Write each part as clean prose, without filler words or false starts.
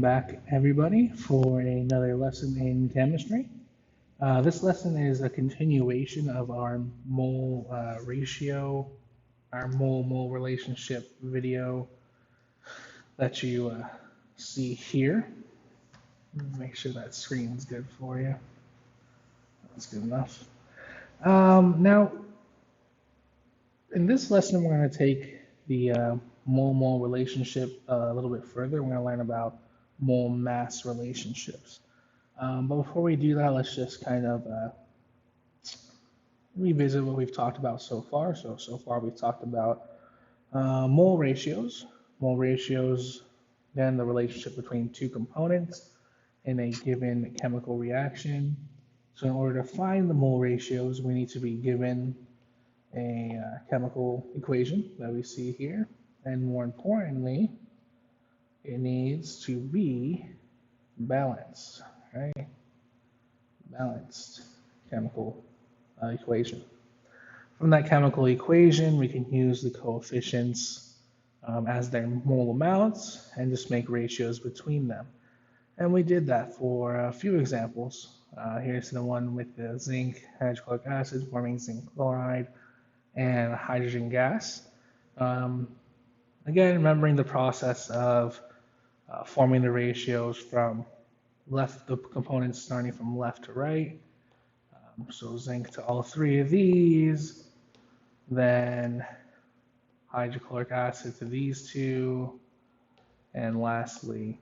back, everybody, for another lesson in chemistry. This lesson is a continuation of our mole ratio, our mole-mole relationship video that you see here. Make sure that screen's good for you. That's good enough. Now, in this lesson, we're going to take the mole-mole relationship a little bit further. We're going to learn about mole-mass relationships. But before we do that, let's just kind of revisit what we've talked about so far. So far we've talked about mole ratios. Mole ratios, then the relationship between two components in a given chemical reaction. So in order to find the mole ratios, we need to be given a chemical equation that we see here. And more importantly, it needs to be balanced, right? Balanced chemical equation. From that chemical equation, we can use the coefficients as their mole amounts and just make ratios between them. And we did that for a few examples. Here's the one with the zinc hydrochloric acid forming zinc chloride and hydrogen gas. Again, remembering the process of forming the ratios from the components starting from left to right. So zinc to all three of these, then hydrochloric acid to these two, and lastly,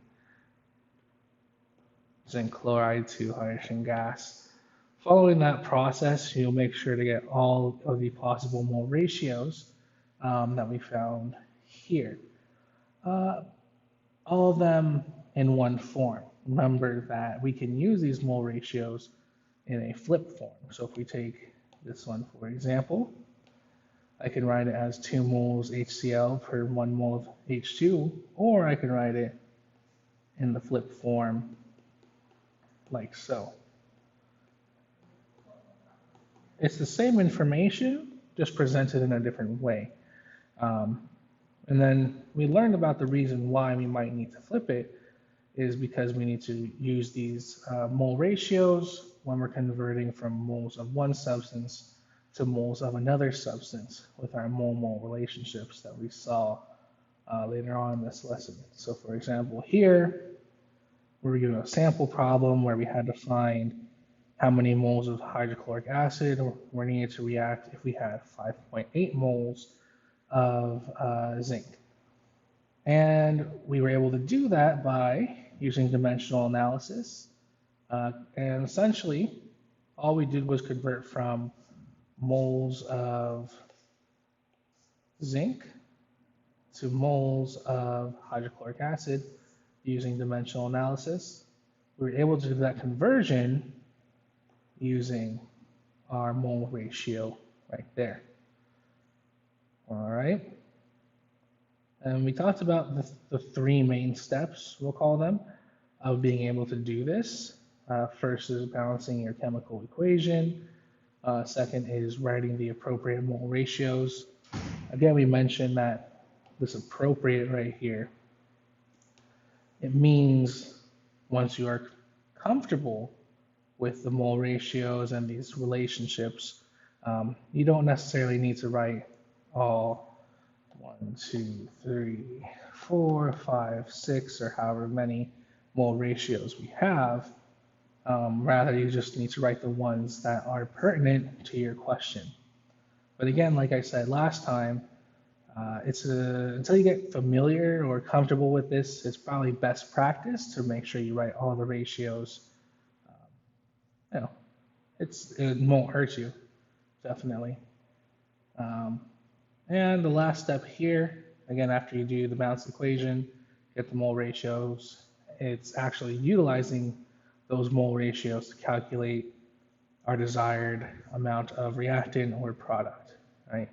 zinc chloride to hydrogen gas. Following that process, you'll make sure to get all of the possible mole ratios that we found here. All of them in one form. Remember that we can use these mole ratios in a flip form. So if we take this one, for example, I can write it as 2 moles HCl per 1 mole of H2, or I can write it in the flip form like so. It's the same information, just presented in a different way. And then we learned about the reason why we might need to flip it is because we need to use these mole ratios when we're converting from moles of one substance to moles of another substance with our mole-mole relationships that we saw later on in this lesson. So for example, here, we were given a sample problem where we had to find how many moles of hydrochloric acid were needed to react if we had 5.8 moles of zinc. And we were able to do that by using dimensional analysis. And essentially, all we did was convert from moles of zinc to moles of hydrochloric acid using dimensional analysis. We were able to do that conversion using our mole ratio right there. All right. And we talked about the 3 main steps, we'll call them, of being able to do this. First is balancing your chemical equation. Second is writing the appropriate mole ratios. Again, we mentioned that this appropriate right here, it means once you are comfortable with the mole ratios and these relationships, you don't necessarily need to write all 1, 2, 3, 4, 5, 6, or however many mole ratios we have. Rather, you just need to write the ones that are pertinent to your question. But again, like I said last time, until you get familiar or comfortable with this, it's probably best practice to make sure you write all the ratios. It won't hurt you, definitely. And the last step here, again, after you do the balanced equation, get the mole ratios, it's actually utilizing those mole ratios to calculate our desired amount of reactant or product, right?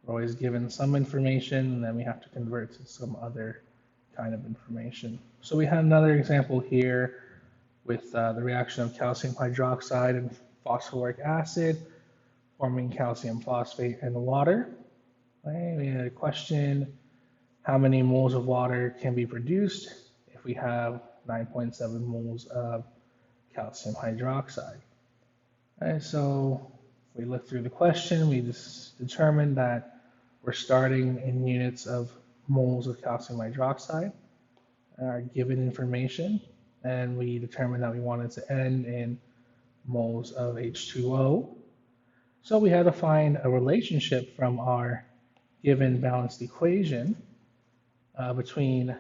We're always given some information, and then we have to convert to some other kind of information. So we have another example here with the reaction of calcium hydroxide and phosphoric acid forming calcium phosphate and water. Right? We had a question, how many moles of water can be produced if if we have 9.7 moles of calcium hydroxide. And so we look through the question, we just determined that we're starting in units of moles of calcium hydroxide, our given information, and we determined that we wanted to end in moles of H2O. So we had to find a relationship from our given balanced equation between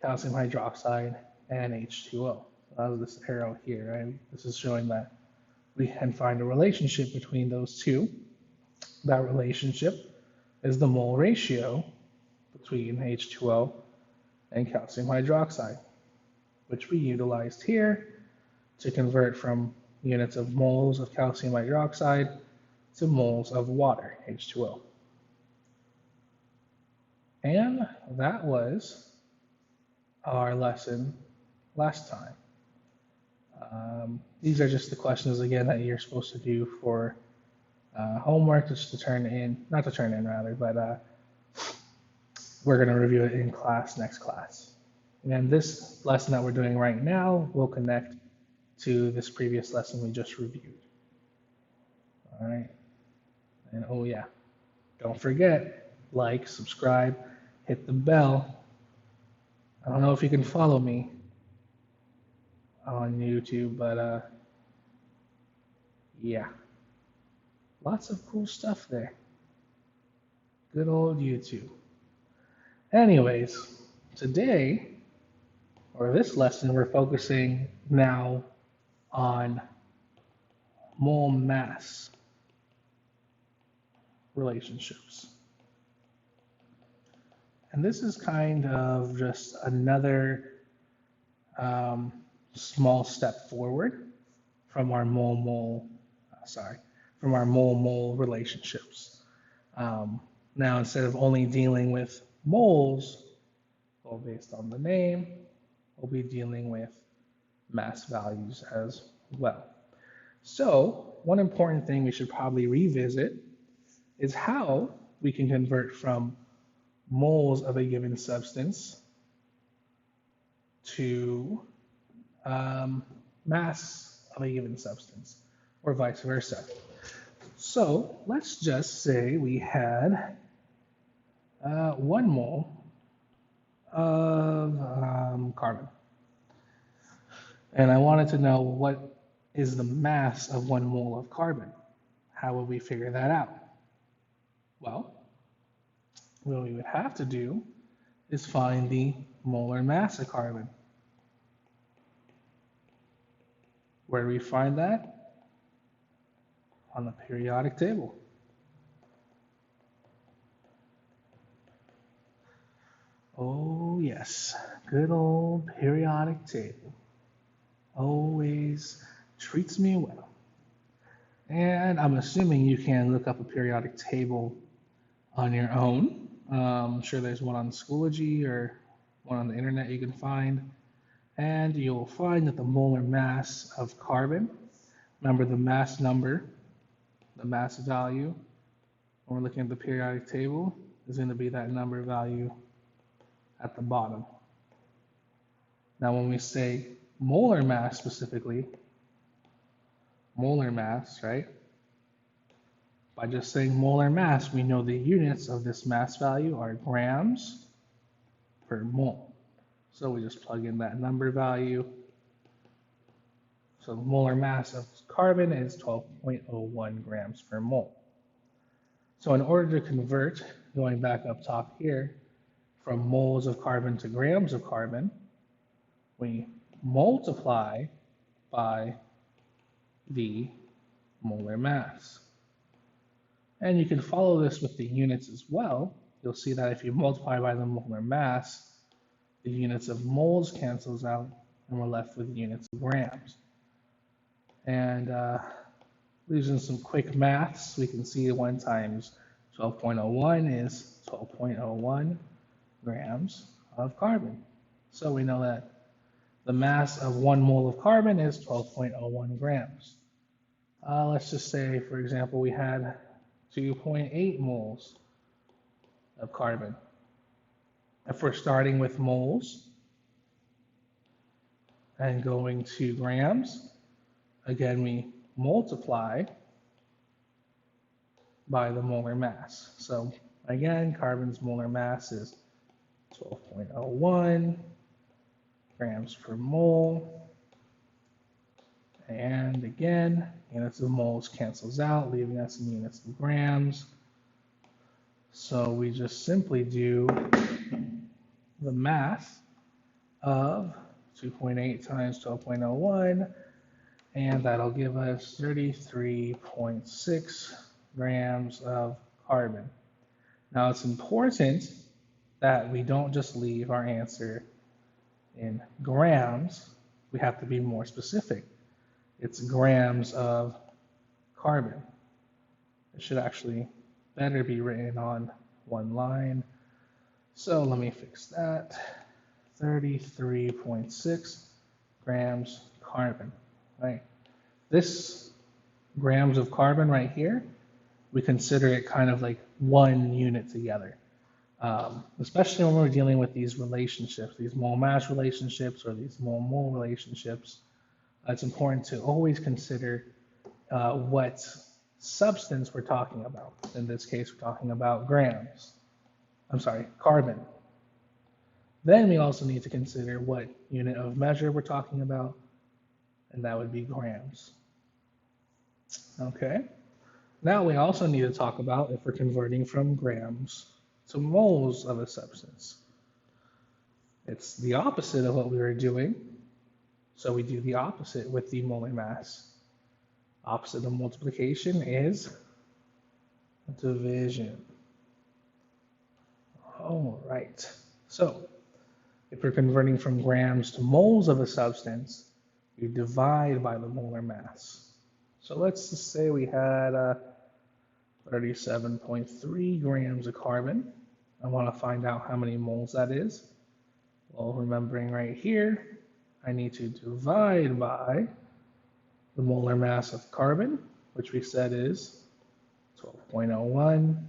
calcium hydroxide and H2O. That was this arrow here, right? This is showing that we can find a relationship between those two. That relationship is the mole ratio between H2O and calcium hydroxide, which we utilized here to convert from units of moles of calcium hydroxide to moles of water, H2O. And that was our lesson last time. These are just the questions, again, that you're supposed to do for homework, just to turn in, not to turn in rather, but we're going to review it in class, next class. And this lesson that we're doing right now will connect to this previous lesson we just reviewed. All right. And oh yeah, don't forget, like, subscribe, hit the bell. I don't know if you can follow me on YouTube, but yeah, lots of cool stuff there. Good old YouTube. Anyways, today, or this lesson, we're focusing now on mole mass relationships. And this is kind of just another small step forward from our mole-mole relationships. Now, instead of only dealing with moles, well, based on the name, we'll be dealing with mass values as well. So, one important thing we should probably revisit is how we can convert from moles of a given substance to mass of a given substance, or vice versa. So let's just say we had 1 mole of carbon. And I wanted to know what is the mass of 1 mole of carbon. How would we figure that out? Well, what we would have to do is find the molar mass of carbon. Where do we find that? On the periodic table. Oh yes, good old periodic table. Always treats me well. And I'm assuming you can look up a periodic table on your own. I'm sure there's one on Schoology or one on the internet you can find. And you'll find that the molar mass of carbon, remember the mass number, the mass value, when we're looking at the periodic table, is going to be that number value at the bottom. Now when we say molar mass specifically, molar mass, right? By just saying molar mass, we know the units of this mass value are grams per mole. So we just plug in that number value. So the molar mass of carbon is 12.01 grams per mole. So in order to convert, going back up top here, from moles of carbon to grams of carbon, we multiply by the molar mass. And you can follow this with the units as well. You'll see that if you multiply by the molar mass, the units of moles cancels out, and we're left with units of grams. And using some quick maths, we can see 1 times 12.01 is 12.01 grams of carbon. So we know that the mass of 1 mole of carbon is 12.01 grams. Let's just say, for example, we had 2.8 moles of carbon. If we're starting with moles, and going to grams, again, we multiply by the molar mass. So again, carbon's molar mass is 12.01 grams per mole. And again, units of moles cancels out, leaving us in units of grams. So we just simply do the math of 2.8 times 12.01, and that'll give us 33.6 grams of carbon. Now it's important that we don't just leave our answer in grams. We have to be more specific. It's grams of carbon. It should actually better be written on one line. So let me fix that. 33.6 grams carbon, right? This grams of carbon right here, we consider it kind of like one unit together. Especially when we're dealing with these relationships, these mole-mass relationships or these mole-mole relationships, it's important to always consider what substance we're talking about. In this case, we're talking about carbon. Then we also need to consider what unit of measure we're talking about, and that would be grams. Okay. Now we also need to talk about if we're converting from grams to moles of a substance. It's the opposite of what we were doing. So we do the opposite with the molar mass. Opposite of multiplication is division. All right. So if we're converting from grams to moles of a substance, we divide by the molar mass. So let's just say we had 37.3 grams of carbon. I want to find out how many moles that is. Well, remembering right here, I need to divide by the molar mass of carbon, which we said is 12.01.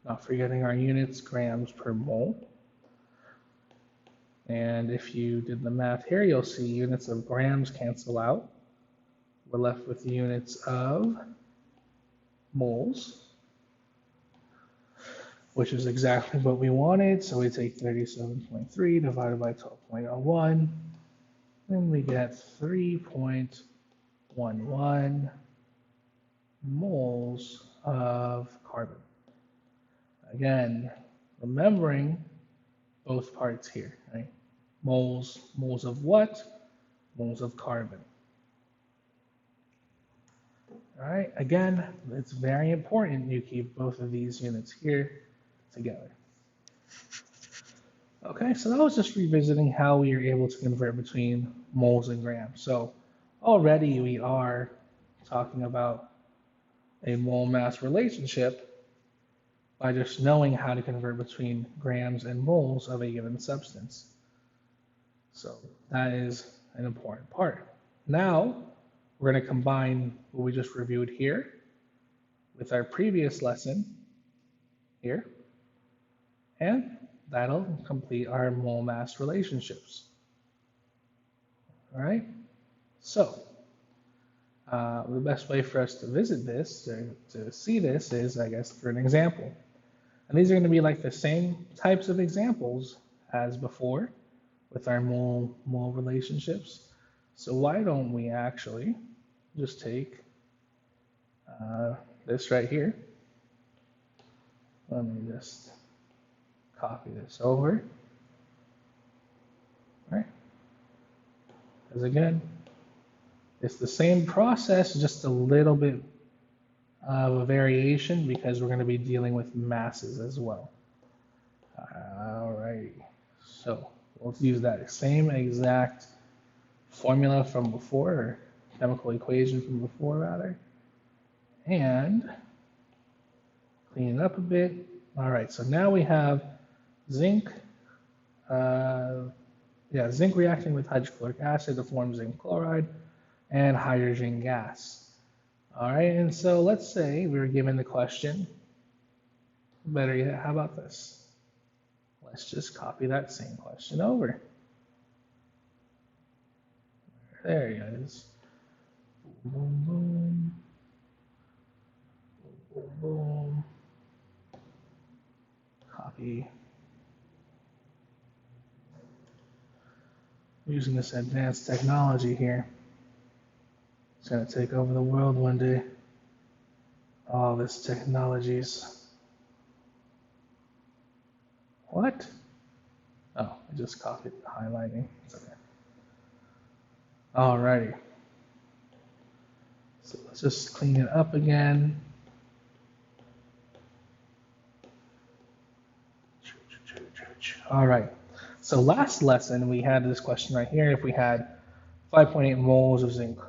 Not forgetting our units, grams per mole. And if you did the math here, you'll see units of grams cancel out. We're left with units of moles, which is exactly what we wanted. So we take 37.3 divided by 12.01, and we get 3.11 moles of carbon. Again, remembering both parts here, right? Moles of what? Moles of carbon. All right, again, it's very important you keep both of these units here together. Okay, so that was just revisiting how we are able to convert between moles and grams. So already we are talking about a mole-mass relationship by just knowing how to convert between grams and moles of a given substance. So that is an important part. Now, we're going to combine what we just reviewed here with our previous lesson here, and that'll complete our mole-mass relationships. All right, so the best way for us to visit this, to see this, is, I guess, through an example. And these are going to be like the same types of examples as before with our mole relationships. So why don't we actually just take this right here. Let me just copy this over. All right. Because again, it's the same process, just a little bit of a variation because we're going to be dealing with masses as well. All right. So let's use that same exact formula from before, or chemical equation from before rather, and clean it up a bit. All right, so now we have zinc, zinc reacting with hydrochloric acid to form zinc chloride and hydrogen gas. All right, and so let's say we were given the question, better yet, how about this? Let's just copy that same question over. There he is. Boom, boom, boom, boom, boom. Copy. Using this advanced technology here. It's going to take over the world one day. All this technologies. What? Oh, I just copied the highlighting. It's okay. Alrighty. So let's just clean it up again. All right. So last lesson we had this question right here. If we had 5.8 moles of zinc,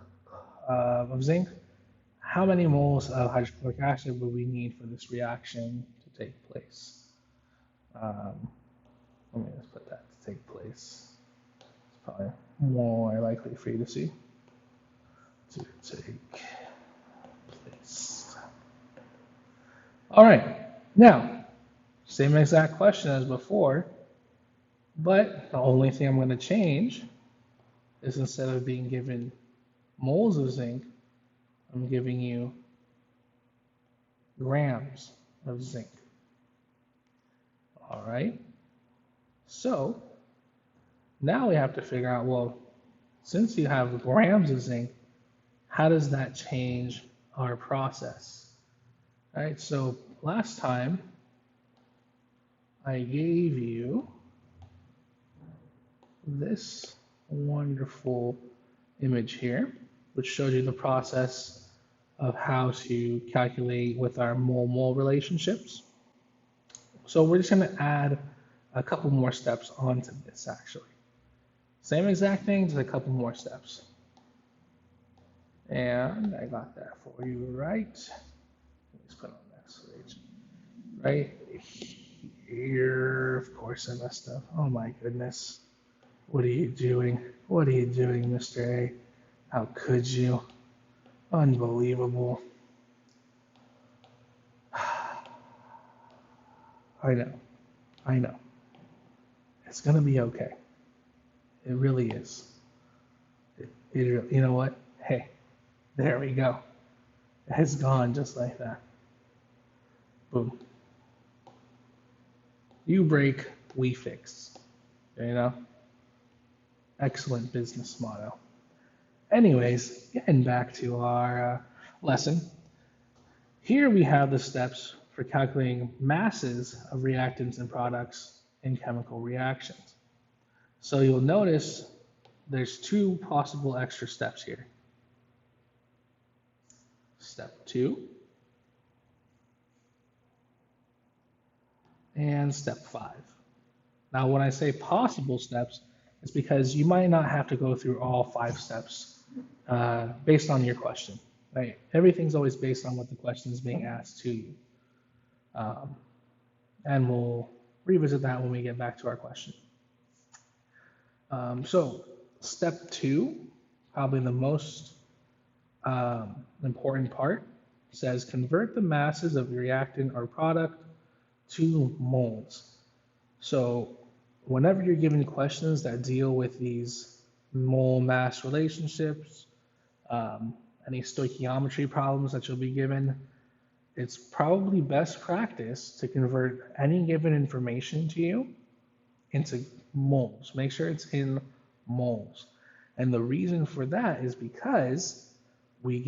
how many moles of hydrochloric acid would we need for this reaction to take place? Let me just put that to take place. It's probably more likely for you to see. To take place. All right. Now, same exact question as before, but the only thing I'm going to change is instead of being given moles of zinc, I'm giving you grams of zinc. All right. So now we have to figure out, well, since you have grams of zinc, how does that change our process? All right. So last time I gave you this wonderful image here, which shows you the process of how to calculate with our mole-mole relationships. So we're just going to add a couple more steps onto this, actually. Same exact thing, just a couple more steps. And I got that for you right. Let's put on next page. Right here. Of course I messed up. Oh my goodness. What are you doing? What are you doing, Mr. A? How could you? Unbelievable. I know. It's gonna be okay. It really is. You know what? Hey, there we go. It's gone just like that. Boom. You break, we fix. You know? Excellent business motto. Anyways, getting back to our lesson. Here we have the steps for calculating masses of reactants and products in chemical reactions. So you'll notice there's two possible extra steps here. Step 2 and step 5. Now when I say possible steps, it's because you might not have to go through all 5 steps based on your question. Right? Everything's always based on what the question is being asked to you. And we'll revisit that when we get back to our question. So step 2, probably the most important part, says convert the masses of reactant or product to moles. So whenever you're given questions that deal with these mole-mass relationships, any stoichiometry problems that you'll be given, it's probably best practice to convert any given information to you into moles. Make sure it's in moles. And the reason for that is because we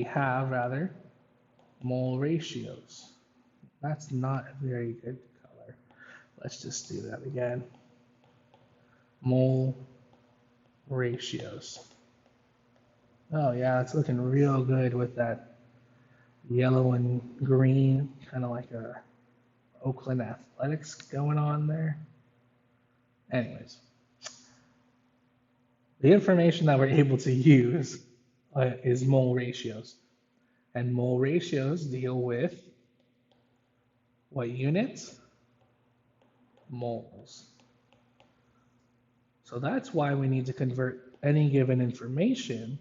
have mole ratios. That's not a very good color. Let's just do that again. Mole ratios. Oh yeah, it's looking real good with that yellow and green, kind of like a Oakland Athletics going on there. Anyways, the information that we're able to use is mole ratios. And mole ratios deal with what units? Moles. So that's why we need to convert any given information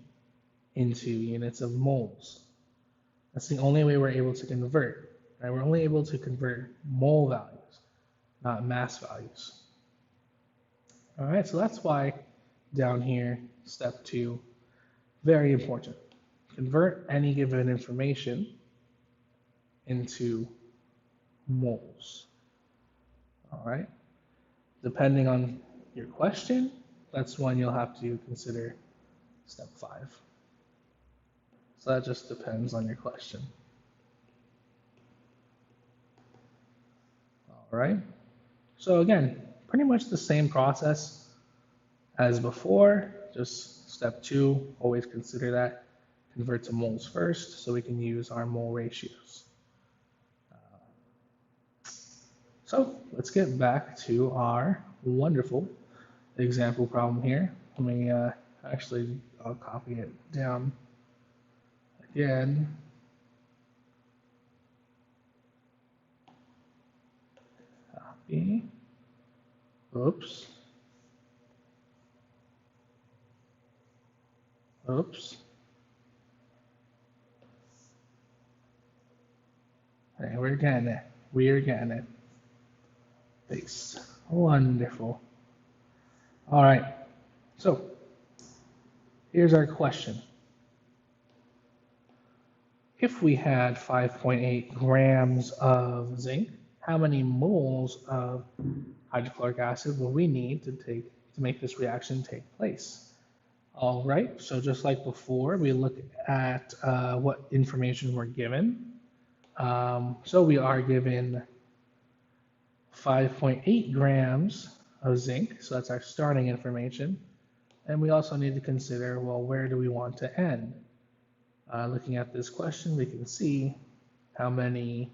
into units of moles. That's the only way we're able to convert. Right? We're only able to convert mole values, not mass values. All right, so that's why down here, step 2, very important. Convert any given information into moles. All right, depending on your question, that's when you'll have to consider step 5. So that just depends on your question. All right, so again, pretty much the same process as before, just step 2, always consider that. Convert to moles first so we can use our mole ratios. So let's get back to our wonderful example problem here. Let me I'll copy it down again. Copy. Oops. Oops. Hey, we're getting it. We're getting it. Paste. Wonderful. All right. So here's our question. If we had 5.8 grams of zinc, how many moles of hydrochloric acid will we need to make this reaction take place? All right, so just like before, we look at what information we're given. So we are given 5.8 grams of zinc, so that's our starting information. And we also need to consider, well, where do we want to end? Looking at this question, we can see how many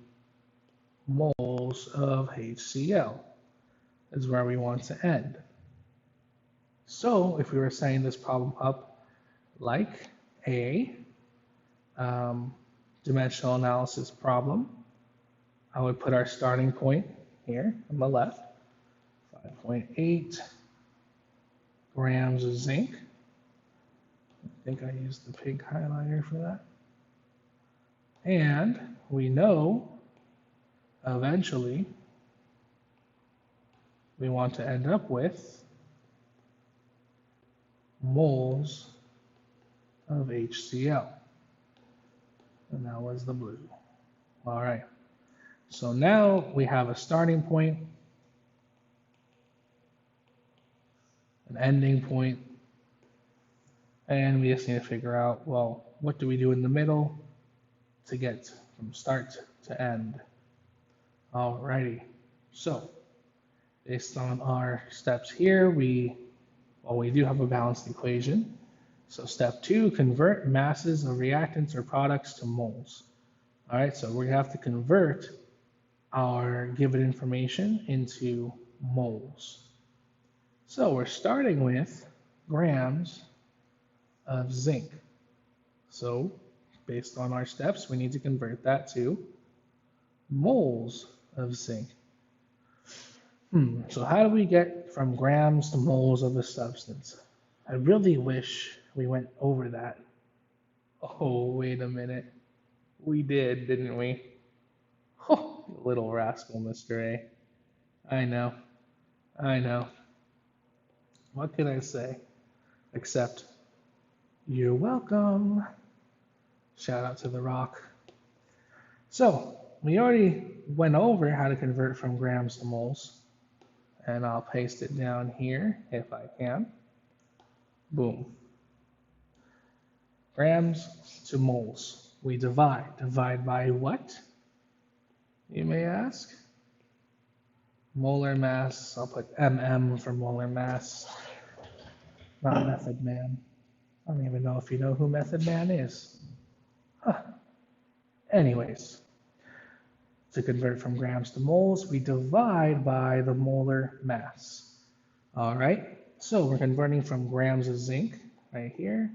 moles of HCl is where we want to end. So if we were setting this problem up like a dimensional analysis problem, I would put our starting point here on the left, 5.8 grams of zinc. I think I used the pink highlighter for that. And we know eventually we want to end up with moles of HCl. And that was the blue. All right. So now we have a starting point, an ending point, and we just need to figure out, well, what do we do in the middle to get from start to end? Alrighty. So based on our steps here, we do have a balanced equation. So step 2, convert masses of reactants or products to moles. All right, so we have to convert our given information into moles. So we're starting with grams of zinc. So based on our steps, we need to convert that to moles of zinc. So how do we get from grams to moles of a substance? I really wish we went over that. Oh, wait a minute. We did, didn't we? Oh, little rascal, Mr. A. I know. What can I say? Except, you're welcome. Shout out to The Rock. So, we already went over how to convert from grams to moles. And I'll paste it down here if I can. Boom. Grams to moles. We divide. Divide by what? You may ask. Molar mass. I'll put mm for molar mass. Not Method Man. I don't even know if you know who Method Man is. Huh. Anyways, to convert from grams to moles, we divide by the molar mass. All right, so we're converting from grams of zinc right here.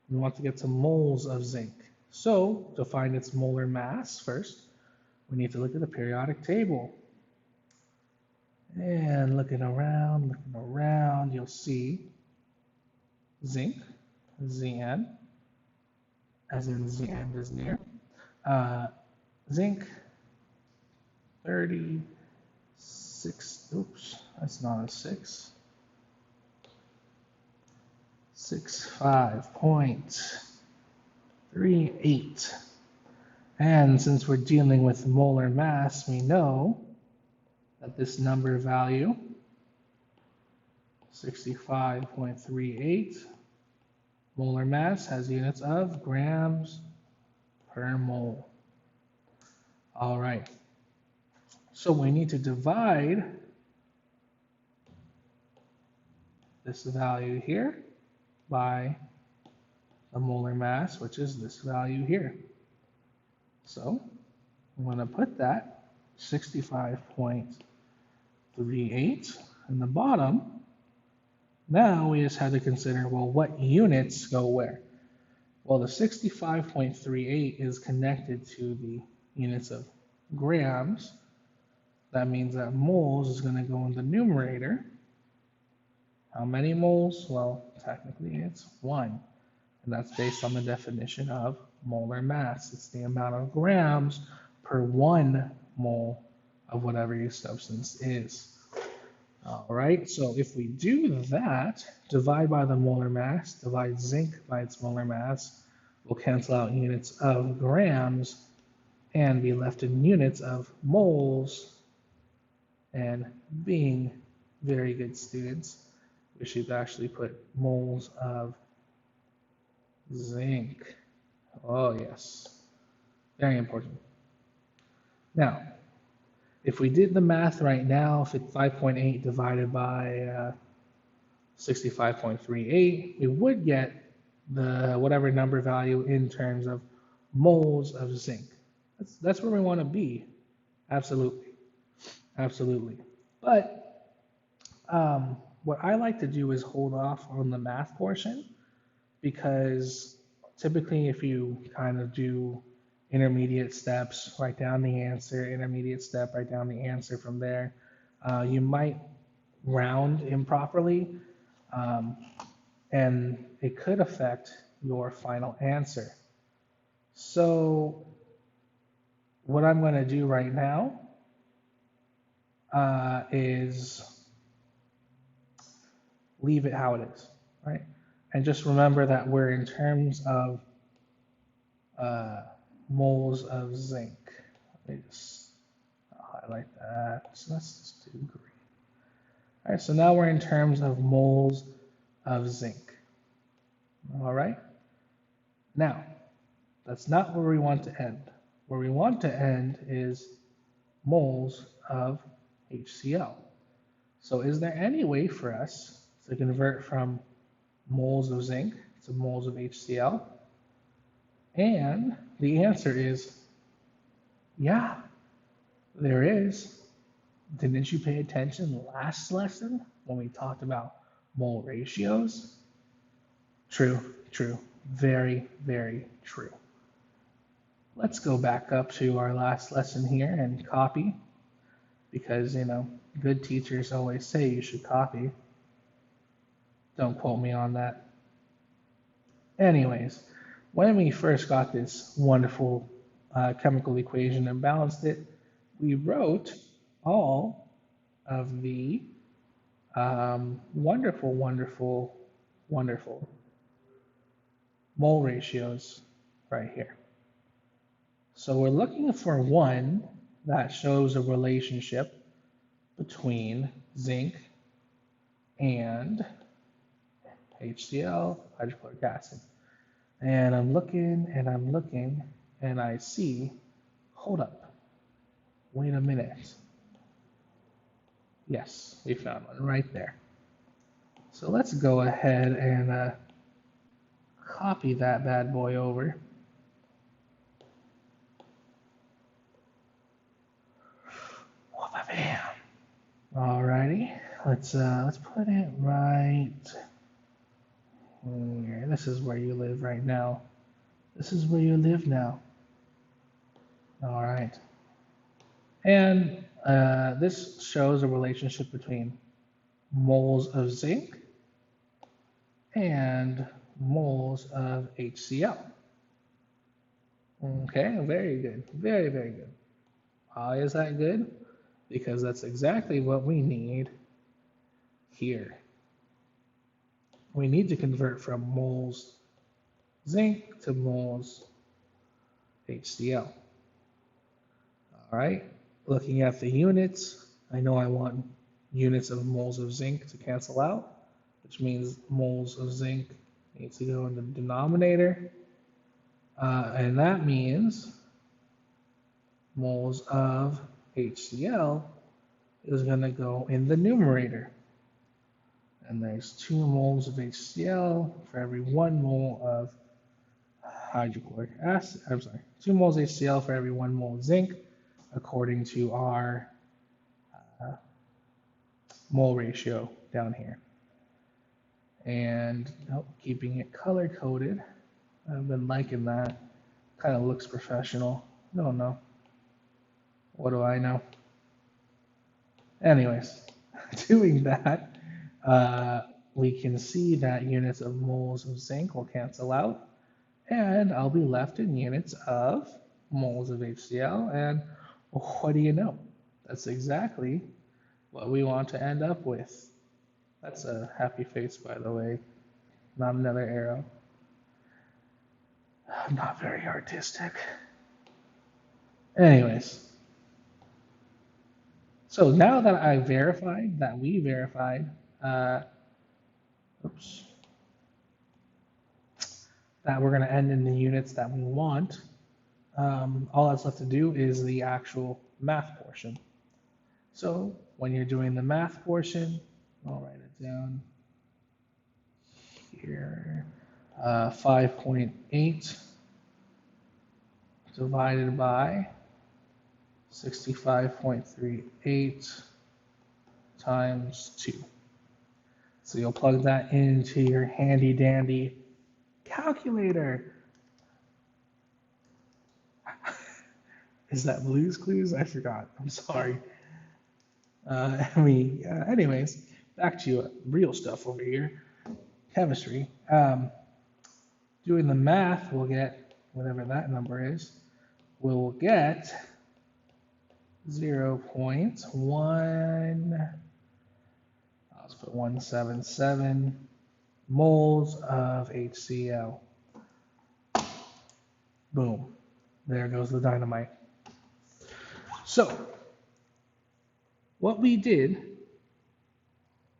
We want to get to moles of zinc. So to find its molar mass first, we need to look at the periodic table. And looking around, you'll see zinc, Zn, as in the end is near. Zinc, 36, oops, that's not a 6. 65.38. And since we're dealing with molar mass, we know that this number value, 65.38, molar mass has units of grams per mole. All right. So we need to divide this value here by the molar mass, which is this value here. So I'm going to put that 65.38 in the bottom. Now we just have to consider, well, what units go where? Well, the 65.38 is connected to the units of grams. That means that moles is going to go in the numerator. How many moles? Well, technically it's 1. And that's based on the definition of molar mass. It's the amount of grams per 1 mole of whatever your substance is. All right, so if we do that, divide by the molar mass, divide zinc by its molar mass, we'll cancel out units of grams and be left in units of moles. And being very good students, we should actually put moles of zinc. Oh yes, very important. Now, if we did the math right now, if it's 5.8 divided by 65.38, we would get the whatever number value in terms of moles of zinc. That's where we want to be. Absolutely. Absolutely. But what I like to do is hold off on the math portion, because typically if you kind of do intermediate steps, write down the answer, intermediate step, write down the answer from there, you might round improperly, and it could affect your final answer. So what I'm going to do right now is leave it how it is, right? And just remember that we're in terms of moles of zinc. Let me just highlight that. So let's just do green. All right, so now we're in terms of moles of zinc. All right. Now, that's not where we want to end. Where we want to end is moles of HCl. So is there any way for us to convert from moles of zinc to moles of HCl? And the answer is, yeah, there is. Didn't you pay attention last lesson when we talked about mole ratios? True, true, very, very true. Let's go back up to our last lesson here and copy, because, you know, good teachers always say you should copy. Don't quote me on that. Anyways, when we first got this wonderful chemical equation and balanced it, we wrote all of the wonderful, wonderful, wonderful mole ratios right here. So we're looking for one that shows a relationship between zinc and HCl, hydrochloric acid. And I'm looking and I see, hold up, wait a minute. Yes, we found one right there. So let's go ahead and copy that bad boy over. Bam. Alrighty, let's put it right here. This is where you live right now. This is where you live now. All right. And this shows a relationship between moles of zinc and moles of HCl. Okay, very good. Very, very good. Why is that good? Because that's exactly what we need here. we need to convert from moles zinc to moles HCl. All right, looking at the units, I know I want units of moles of zinc to cancel out, which means moles of zinc needs to go in the denominator. And that means moles of HCl is going to go in the numerator. And there's 2 moles of HCl for every 1 mole of hydrochloric acid. I'm sorry, 2 moles HCl for every 1 mole of zinc, according to our mole ratio down here. And keeping it color coded. I've been liking that. Kind of looks professional. I don't know. What do I know? Anyways, doing that, we can see that units of moles of zinc will cancel out, and I'll be left in units of moles of HCl, and what do you know? That's exactly what we want to end up with. That's a happy face, by the way, not another arrow. I'm not very artistic. Anyways, so now that I verified, that we verified, that we're going to end in the units that we want, all that's left to do is the actual math portion. So when you're doing the math portion, I'll write it down here, 5.8 divided by 65.38 times 2. So you'll plug that into your handy dandy calculator. Is that Blue's Clues? I forgot. I'm sorry. Anyways, back to real stuff over here. Chemistry. Doing the math, we'll get whatever that number is. We'll get 0.1. Let's put 177 moles of HCl. Boom. There goes the dynamite. So, what we did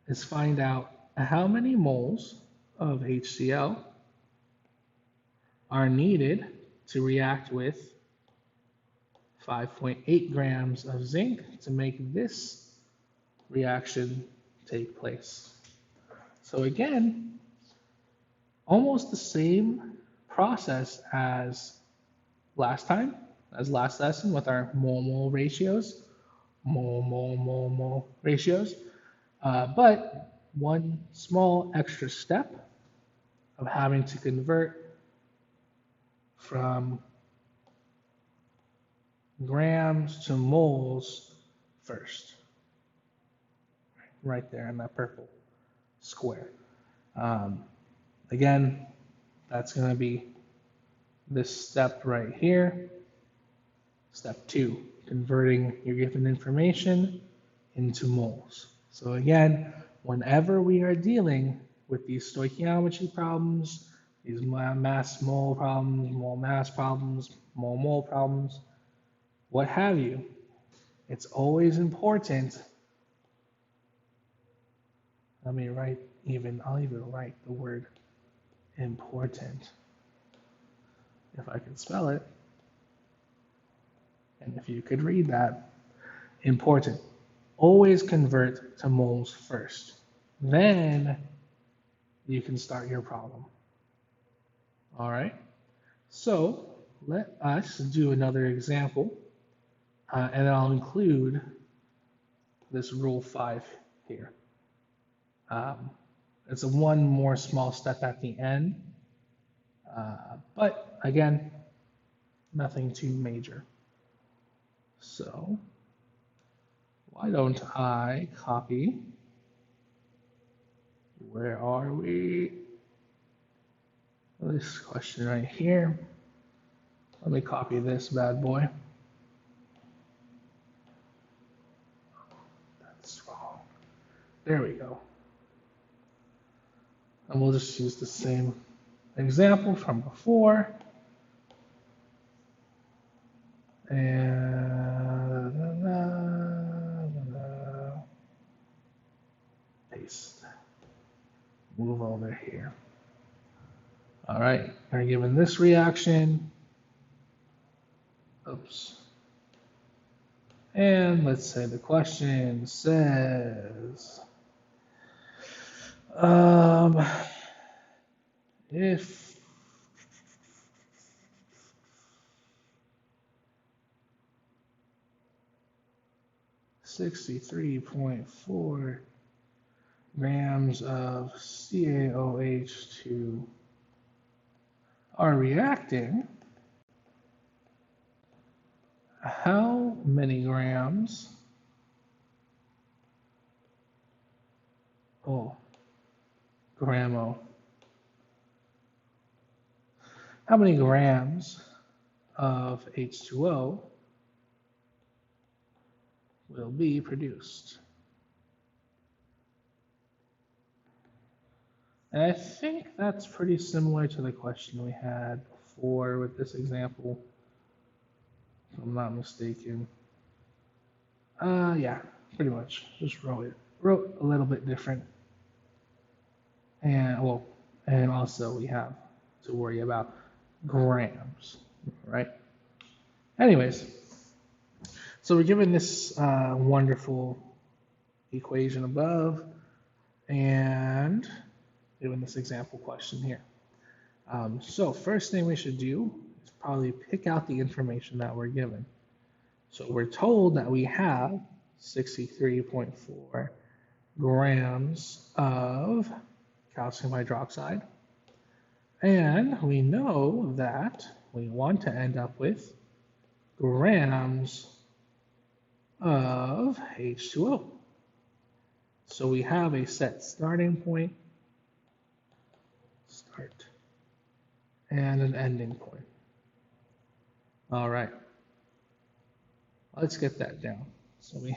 is find out how many moles of HCl are needed to react with 5.8 grams of zinc to make this reaction take place. So again, almost the same process as last time, as last lesson with our mole ratios, mole ratios, but one small extra step of having to convert from grams to moles first. Right there in that purple square. Again, that's going to be this step right here. Step 2, converting your given information into moles. So again, whenever we are dealing with these stoichiometry problems, these mass mole problems, mole mass problems, mole problems, what have you, it's always important. I'll even write the word important, if I can spell it. And if you could read that, important. Always convert to moles first. Then you can start your problem. All right? So let us do another example, and I'll include this rule 5 here. It's a one more small step at the end, but again, nothing too major. So why don't I copy, where are we? This question right here. Let me copy this bad boy. That's wrong. There we go. And we'll just use the same example from before. And paste. Move over here. All right, we're given this reaction. Oops. And let's say the question says, if 63.4 grams of CaOH2 are reacting, how many grams, how many grams of H2O will be produced? And I think that's pretty similar to the question we had before with this example, if I'm not mistaken. Yeah, pretty much. Just wrote a little bit different. And and also we have to worry about grams, right? Anyways, so we're given this wonderful equation above and given this example question here. So first thing we should do is probably pick out the information that we're given. So we're told that we have 63.4 grams of calcium hydroxide. And we know that we want to end up with grams of H2O. So we have a set starting point, and an ending point. All right, let's get that down. So we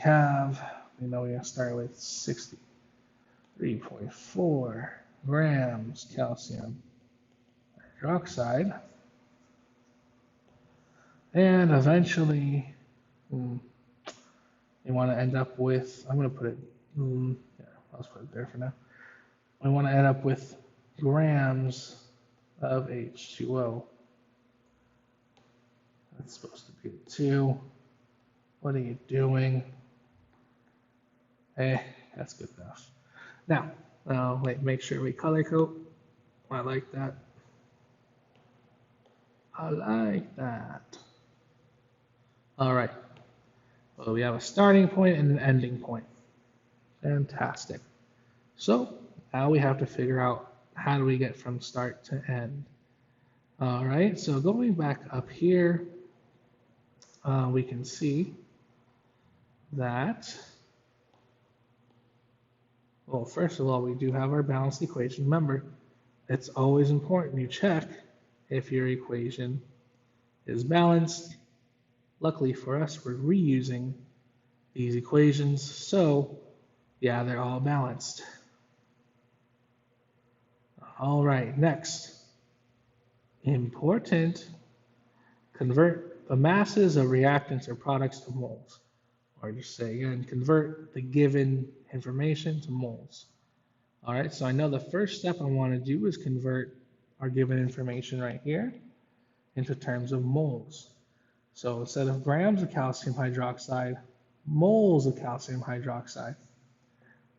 know we start with 63.4 grams calcium hydroxide. And eventually, you want to end up with, I'm going to put it, I'll just put it there for now. We want to end up with grams of H2O. That's supposed to be a 2. What are you doing? That's good enough. Now, make sure we color code. I like that. I like that. All right. Well, we have a starting point and an ending point. Fantastic. So now we have to figure out how do we get from start to end. All right, so going back up here, we can see that, well, first of all, we do have our balanced equation. Remember, it's always important you check if your equation is balanced. Luckily for us, we're reusing these equations, so yeah, they're all balanced. All right, next. Important. Convert the masses of reactants or products to moles. Or just say again, convert the given information to moles. All right, so I know the first step I want to do is convert our given information right here into terms of moles. So instead of grams of calcium hydroxide, moles of calcium hydroxide.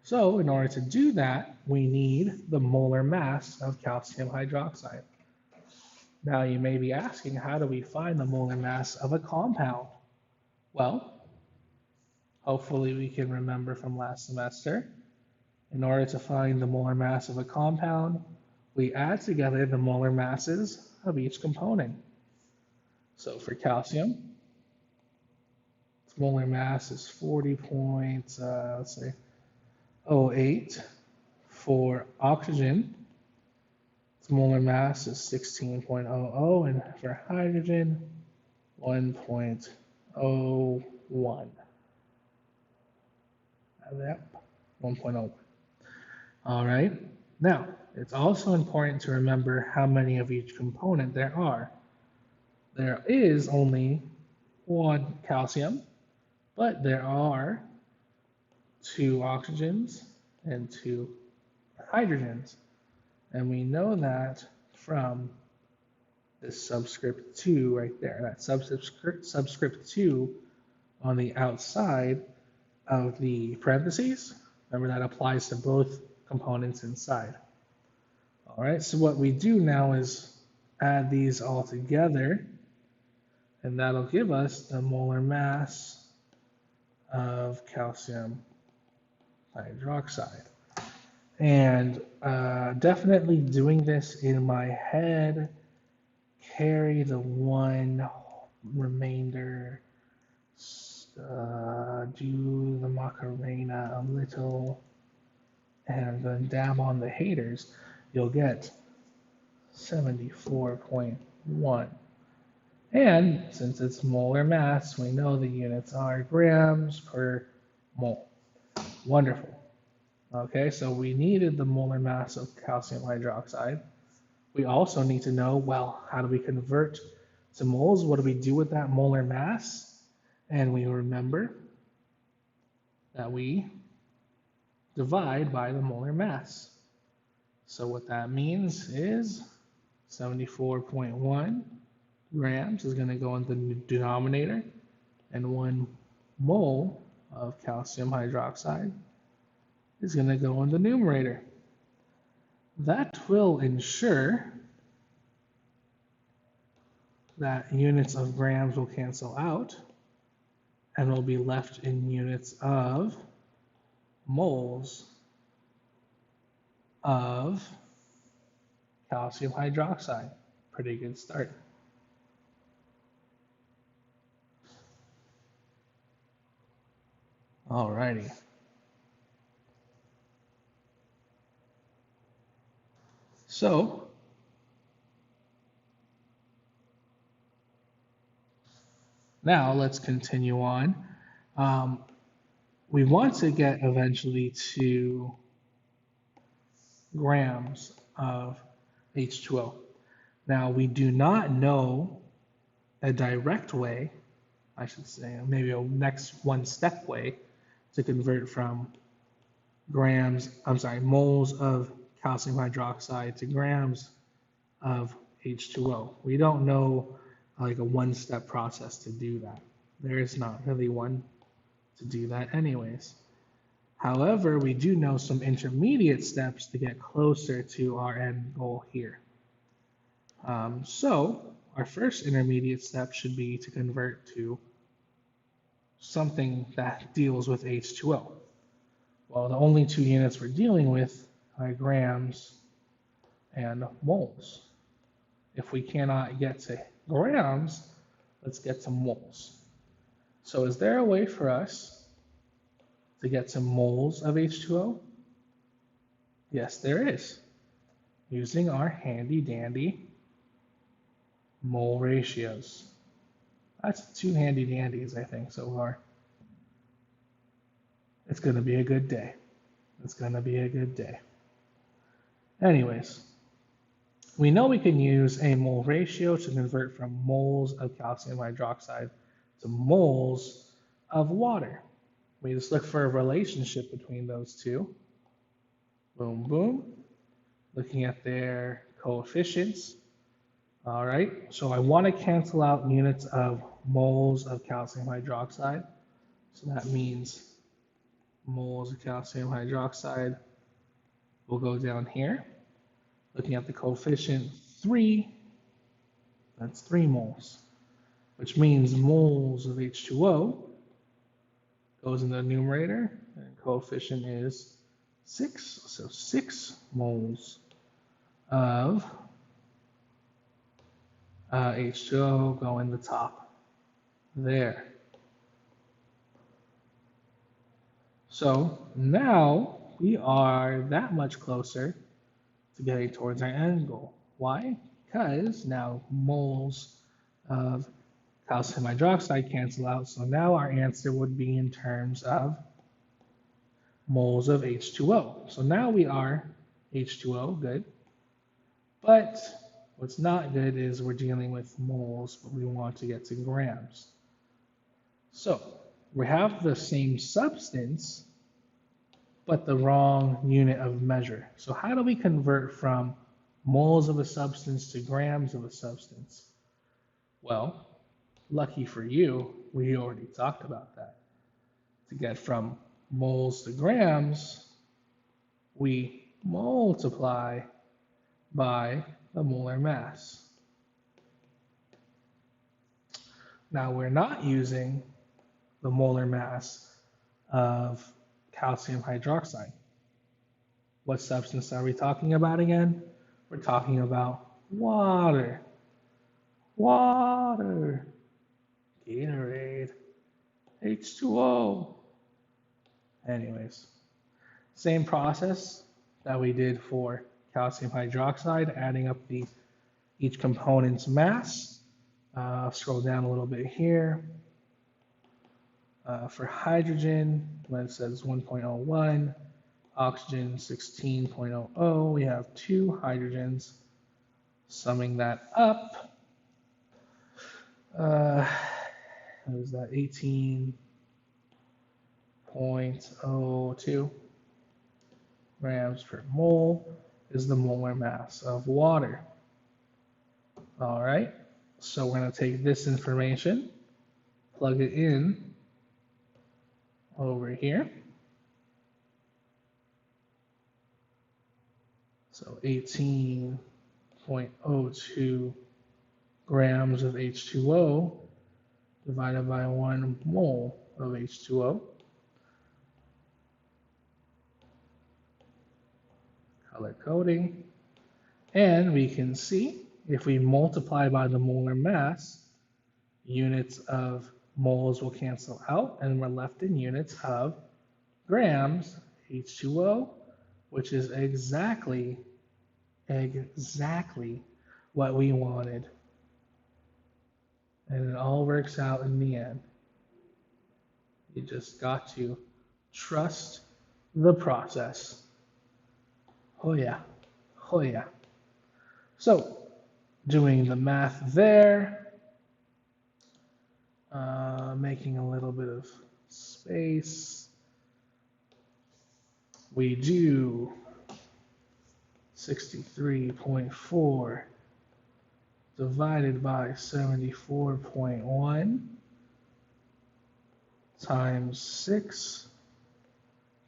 So in order to do that, we need the molar mass of calcium hydroxide. Now you may be asking, how do we find the molar mass of a compound? Well, hopefully we can remember from last semester. In order to find the molar mass of a compound, we add together the molar masses of each component. So for calcium, its molar mass is 40.08. For oxygen, its molar mass is 16.00, and for hydrogen, 1.01. Yep, 1.01. All right, now it's also important to remember how many of each component there are. There is only one calcium, but there are two oxygens and two hydrogens. And we know that from this subscript 2 right there, that subscript 2 on the outside of the parentheses. Remember, that applies to both components inside. All right, so what we do now is add these all together, and that'll give us the molar mass of calcium hydroxide. And definitely doing this in my head, carry the one remainder, do the Macarena a little, and then dab on the haters, you'll get 74.1. And since it's molar mass, we know the units are grams per mole. Wonderful. Okay, so we needed the molar mass of calcium hydroxide. We also need to know, well, how do we convert to moles? What do we do with that molar mass? And we remember that we divide by the molar mass. So what that means is 74.1 grams is going to go in the denominator, and 1 mole of calcium hydroxide is going to go in the numerator. That will ensure that units of grams will cancel out and will be left in units of moles of calcium hydroxide. Pretty good start. Alrighty. So, now let's continue on. We want to get eventually to grams of H2O. Now, we do not know a direct way, I should say, maybe a next one step way to convert from moles of calcium hydroxide to grams of H2O. We don't know like a one-step process to do that. There is not really one to do that anyways. However, we do know some intermediate steps to get closer to our end goal here. So our first intermediate step should be to convert to something that deals with H2O. Well, the only two units we're dealing with are grams and moles. If we cannot get to grams, let's get to moles. So is there a way for us to get to moles of H2O? Yes, there is. Using our handy dandy mole ratios. That's 2 handy dandies, I think, so far. It's going to be a good day. It's going to be a good day. Anyways, we know we can use a mole ratio to convert from moles of calcium hydroxide to moles of water. We just look for a relationship between those two. Boom, boom. Looking at their coefficients. All right, so I want to cancel out units of moles of calcium hydroxide. So that means moles of calcium hydroxide will go down here. Looking at the coefficient 3, that's 3 moles, which means moles of H2O goes in the numerator, and coefficient is 6, so 6 moles of H2O go in the top there. So now we are that much closer to getting towards our end goal. Why? Because now moles of calcium hydroxide cancel out, so now our answer would be in terms of moles of H2O. So now we are H2O, good. But what's not good is we're dealing with moles, but we want to get to grams. So we have the same substance, but the wrong unit of measure. So how do we convert from moles of a substance to grams of a substance? Well, lucky for you, we already talked about that. To get from moles to grams, we multiply by the molar mass. Now we're not using the molar mass of calcium hydroxide. What substance are we talking about again? We're talking about water. Water. Gatorade. H2O. Anyways, same process that we did for calcium hydroxide, adding up each component's mass. Scroll down a little bit here. For hydrogen, when it says 1.01, oxygen 16.00, we have 2 hydrogens. Summing that up, what is that, 18.02 grams per mole is the molar mass of water. All right, so we're going to take this information, plug it in over here. So 18.02 grams of H2O divided by 1 mole of H2O. Color coding. And we can see if we multiply by the molar mass, units of moles will cancel out and we're left in units of grams, H2O, which is exactly what we wanted. And it all works out in the end. You just got to trust the process. Oh yeah, oh yeah. So, doing the math there, making a little bit of space. We do 63.4 divided by 74.1 times 6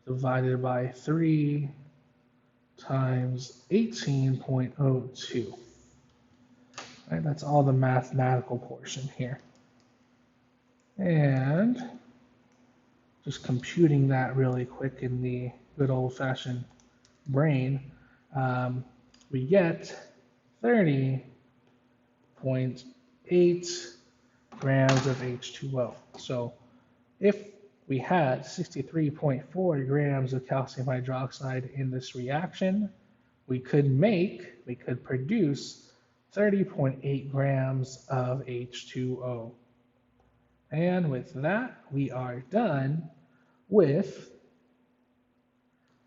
divided by 3 times 18.02. Right, that's all the mathematical portion here. And just computing that really quick in the good old-fashioned brain, we get 30.8 grams of H2O. So if we had 63.4 grams of calcium hydroxide in this reaction, we could produce 30.8 grams of H2O. And with that, we are done with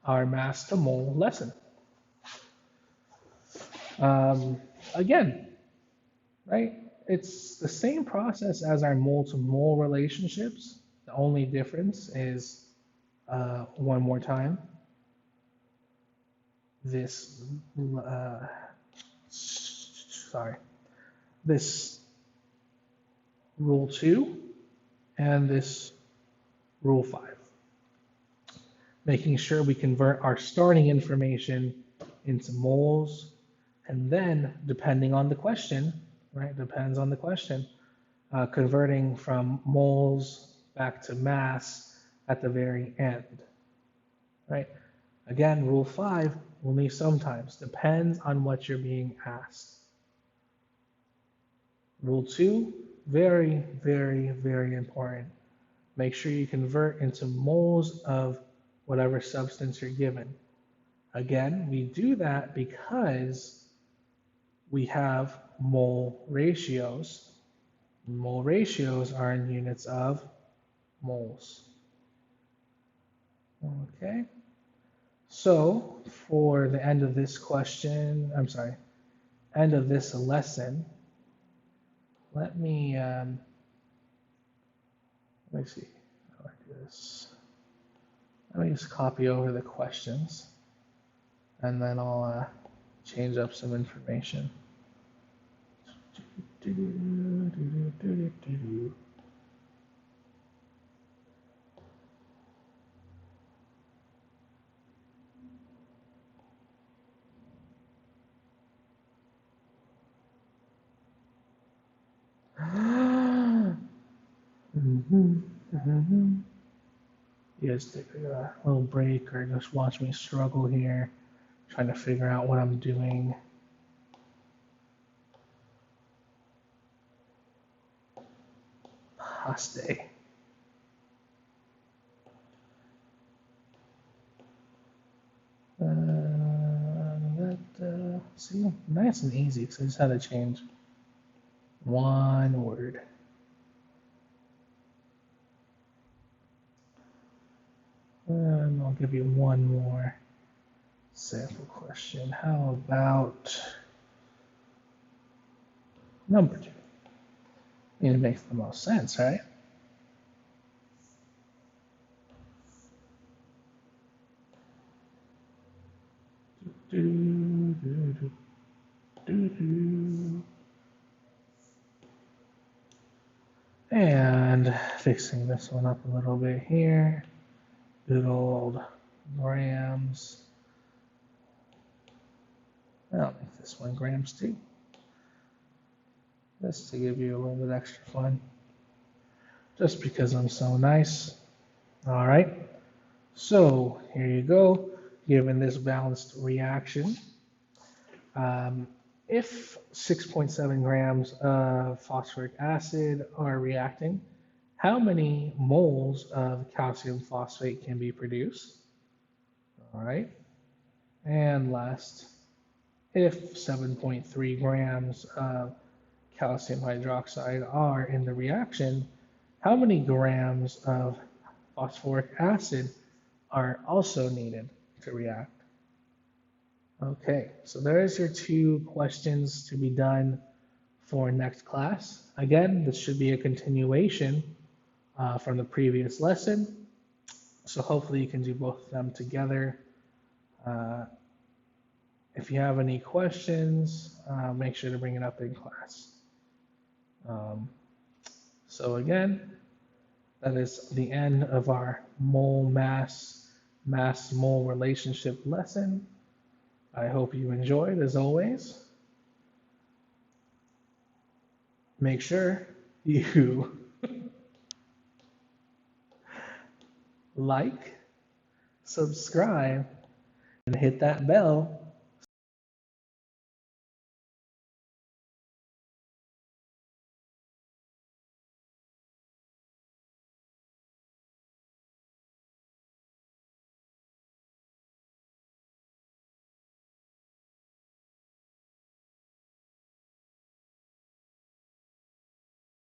our mass to mole lesson. Again, right? It's the same process as our mole to mole relationships. The only difference is, one more time, this rule 2 and this rule 5. Making sure we convert our starting information into moles, and then depending on the question, right, depends on the question, converting from moles back to mass at the very end, right? Again, rule 5, only sometimes, depends on what you're being asked. Rule 2, very, very, very important. Make sure you convert into moles of whatever substance you're given. Again, we do that because we have mole ratios. Mole ratios are in units of moles. Okay, So for the end of this question, I'm sorry, end of this lesson, let me see how I do this. Let me just copy over the questions, and then I'll change up some information. You guys take a little break or just watch me struggle here, trying to figure out what I'm doing. Paste. See, nice and easy, because I just had to change one word. And I'll give you one more sample question. How about number 2? I mean, it makes the most sense, right? And fixing this one up a little bit here. Good old grams. I'll make this one grams too, just to give you a little bit extra fun, just because I'm so nice. All right, so here you go. Given this balanced reaction, if 6.7 grams of phosphoric acid are reacting, how many moles of calcium phosphate can be produced? All right, and last, if 7.3 grams of calcium hydroxide are in the reaction, how many grams of phosphoric acid are also needed to react? Okay, so there's your 2 questions to be done for next class. Again, this should be a continuation from the previous lesson, so hopefully you can do both of them together. If you have any questions, make sure to bring it up in class. So again, that is the end of our mole mass mole relationship lesson. I hope you enjoyed, as always. Make sure you like, subscribe, and hit that bell